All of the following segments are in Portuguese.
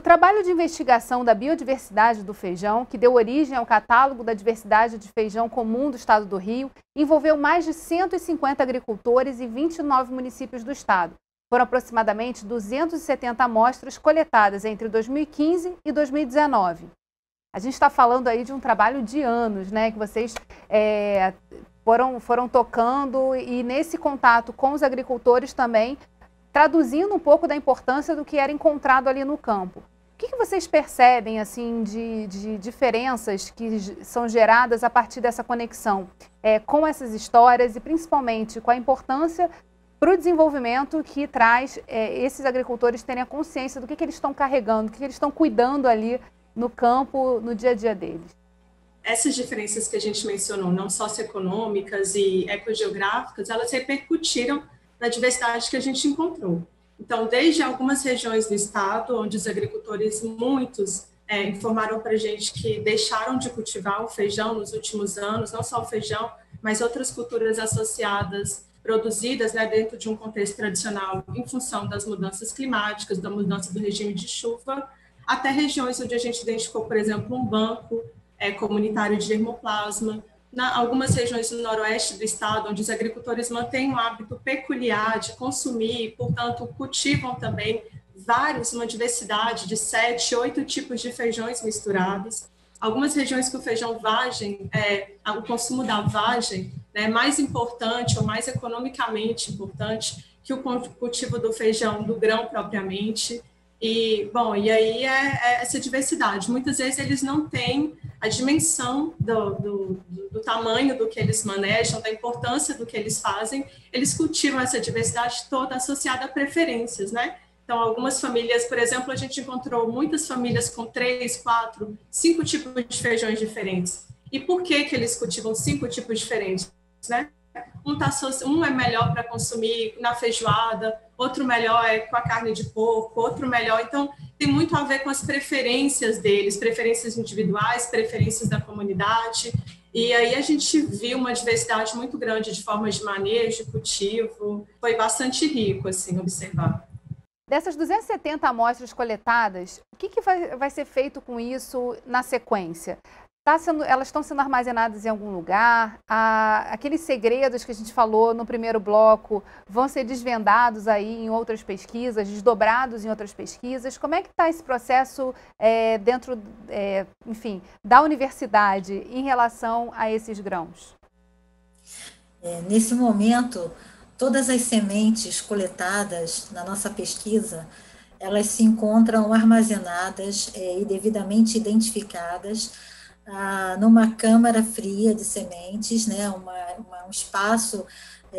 trabalho de investigação da biodiversidade do feijão, que deu origem ao catálogo da diversidade de feijão comum do estado do Rio, envolveu mais de 150 agricultores e 29 municípios do estado. Foram aproximadamente 270 amostras coletadas entre 2015 e 2019. A gente está falando aí de um trabalho de anos, né, que vocês foram tocando e nesse contato com os agricultores também, traduzindo um pouco da importância do que era encontrado ali no campo. O que vocês percebem assim, de diferenças que são geradas a partir dessa conexão com essas histórias e principalmente com a importância para o desenvolvimento que traz esses agricultores terem a consciência do que eles estão carregando, do que eles estão cuidando ali no campo, no dia a dia deles? Essas diferenças que a gente mencionou, não socioeconômicas e ecogeográficas, elas repercutiram na diversidade que a gente encontrou. Então, desde algumas regiões do estado, onde os agricultores, muitos, informaram para a gente que deixaram de cultivar o feijão nos últimos anos, não só o feijão, mas outras culturas associadas, produzidas, né, dentro de um contexto tradicional, em função das mudanças climáticas, da mudança do regime de chuva, até regiões onde a gente identificou, por exemplo, um banco comunitário de germoplasma, algumas regiões do noroeste do estado, onde os agricultores mantêm um hábito peculiar de consumir, portanto, cultivam também uma diversidade de 7, 8 tipos de feijões misturados. Algumas regiões que o feijão vagem, o consumo da vagem é mais importante ou mais economicamente importante que o cultivo do feijão, do grão propriamente. E aí essa diversidade. Muitas vezes eles não têm a dimensão do tamanho do que eles manejam, da importância do que eles fazem, eles cultivam essa diversidade toda associada a preferências, né? Então, algumas famílias, por exemplo, a gente encontrou muitas famílias com 3, 4, 5 tipos de feijões diferentes. E por que eles cultivam 5 tipos diferentes, né? Um é melhor para consumir na feijoada, outro melhor com a carne de porco, outro melhor. Então, tem muito a ver com as preferências deles, preferências individuais, preferências da comunidade. E aí a gente viu uma diversidade muito grande de formas de manejo, de cultivo. Foi bastante rico, assim, observar. Dessas 270 amostras coletadas, o que vai ser feito com isso na sequência? Elas estão sendo armazenadas em algum lugar? Aqueles segredos que a gente falou no primeiro bloco vão ser desvendados aí em outras pesquisas, desdobrados em outras pesquisas? Como é que está esse processo dentro, enfim, da universidade em relação a esses grãos? Nesse momento, todas as sementes coletadas na nossa pesquisa, elas se encontram armazenadas e devidamente identificadas numa câmara fria de sementes, né, um espaço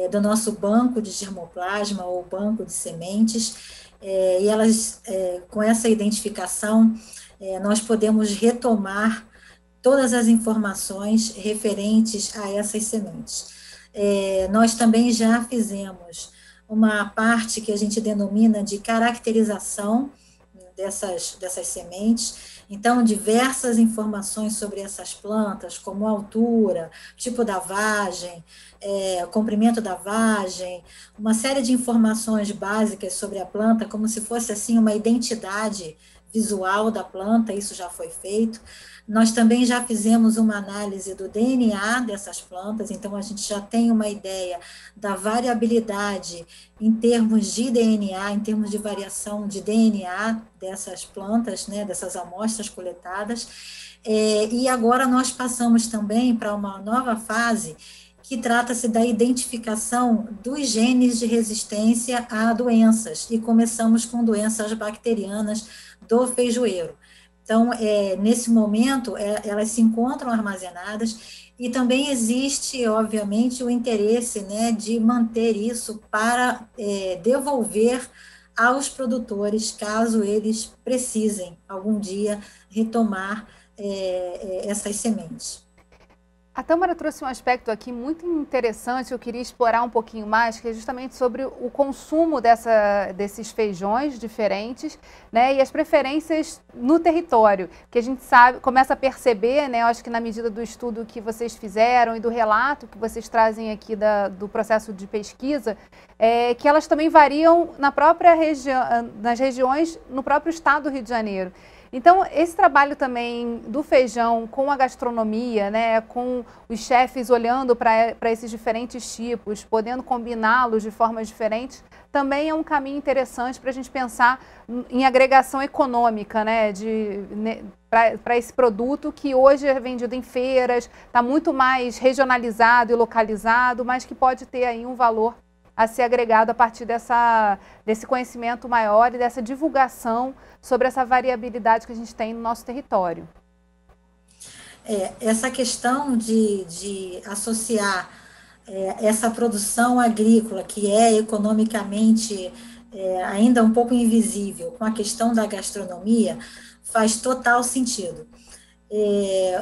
do nosso banco de germoplasma ou banco de sementes, e elas, com essa identificação, nós podemos retomar todas as informações referentes a essas sementes. Nós também já fizemos uma parte que a gente denomina de caracterização dessas sementes. Então, diversas informações sobre essas plantas, como a altura, tipo da vagem, comprimento da vagem, uma série de informações básicas sobre a planta, como se fosse assim uma identidade visual da planta, isso já foi feito. Nós também já fizemos uma análise do DNA dessas plantas, então a gente já tem uma ideia da variabilidade em termos de DNA, em termos de variação de DNA dessas plantas, né, dessas amostras coletadas. E agora nós passamos também para uma nova fase, que trata-se da identificação dos genes de resistência a doenças, e começamos com doenças bacterianas do feijoeiro. Então, nesse momento, elas se encontram armazenadas e também existe, obviamente, o interesse, né, de manter isso para devolver aos produtores, caso eles precisem, algum dia, retomar essas sementes. A Tâmara trouxe um aspecto aqui muito interessante, eu queria explorar um pouquinho mais, que é justamente sobre o consumo desses feijões diferentes, né, e as preferências no território, que a gente sabe, começa a perceber, né, eu acho que na medida do estudo que vocês fizeram e do relato que vocês trazem aqui do processo de pesquisa, que elas também variam na própria região, nas regiões, no próprio estado do Rio de Janeiro. Então, esse trabalho também do feijão com a gastronomia, né, com os chefes olhando para esses diferentes tipos, podendo combiná-los de formas diferentes, também é um caminho interessante para a gente pensar em agregação econômica, né, para esse produto que hoje é vendido em feiras, está muito mais regionalizado e localizado, mas que pode ter aí um valor a ser agregado a partir desse conhecimento maior e dessa divulgação sobre essa variabilidade que a gente tem no nosso território. Essa questão de associar essa produção agrícola, que é economicamente ainda um pouco invisível, com a questão da gastronomia, faz total sentido.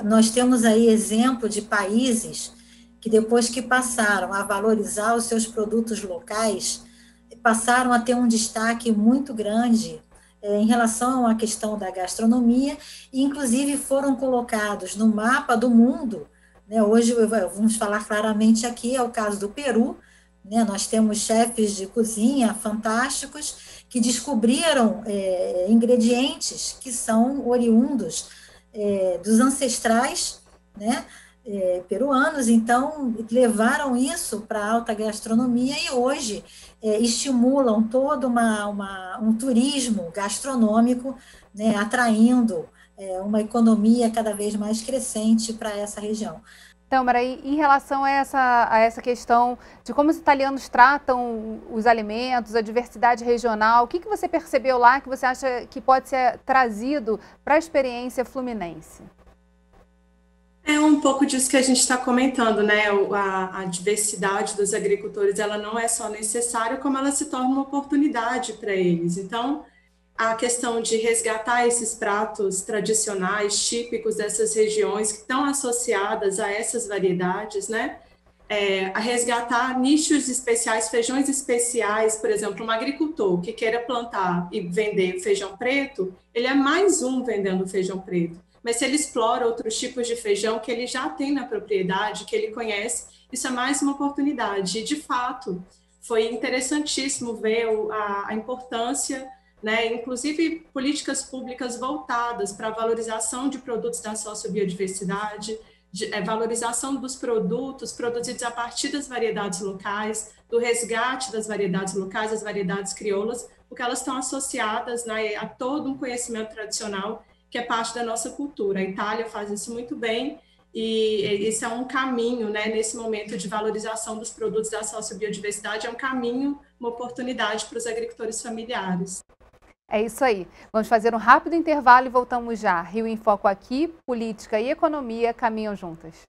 Nós temos aí exemplo de países que depois que passaram a valorizar os seus produtos locais, passaram a ter um destaque muito grande em relação à questão da gastronomia, e inclusive foram colocados no mapa do mundo, né? Hoje vamos falar claramente aqui, é o caso do Peru, né? Nós temos chefes de cozinha fantásticos que descobriram ingredientes que são oriundos dos ancestrais, né? Peruanos, então levaram isso para a alta gastronomia e hoje estimulam todo um turismo gastronômico, né, atraindo uma economia cada vez mais crescente para essa região. Tâmara, em relação a essa questão de como os italianos tratam os alimentos, a diversidade regional, o que você percebeu lá que você acha que pode ser trazido para a experiência fluminense? É um pouco disso que a gente está comentando, né? A diversidade dos agricultores, ela não é só necessária, como ela se torna uma oportunidade para eles. Então, a questão de resgatar esses pratos tradicionais, típicos dessas regiões, que estão associadas a essas variedades, né? A resgatar nichos especiais, feijões especiais, por exemplo, um agricultor que queira plantar e vender feijão preto, ele é mais um vendendo feijão preto. Mas se ele explora outros tipos de feijão que ele já tem na propriedade, que ele conhece, isso é mais uma oportunidade. E, de fato, foi interessantíssimo ver a importância, né, inclusive políticas públicas voltadas para a valorização de produtos da sociobiodiversidade, valorização dos produtos produzidos a partir das variedades locais, do resgate das variedades locais, das variedades crioulas, porque elas estão associadas, né, a todo um conhecimento tradicional que é parte da nossa cultura. A Itália faz isso muito bem e esse é um caminho, né, nesse momento de valorização dos produtos da sociobiodiversidade, é um caminho, uma oportunidade para os agricultores familiares. É isso aí. Vamos fazer um rápido intervalo e voltamos já. Rio em Foco aqui, política e economia caminham juntas.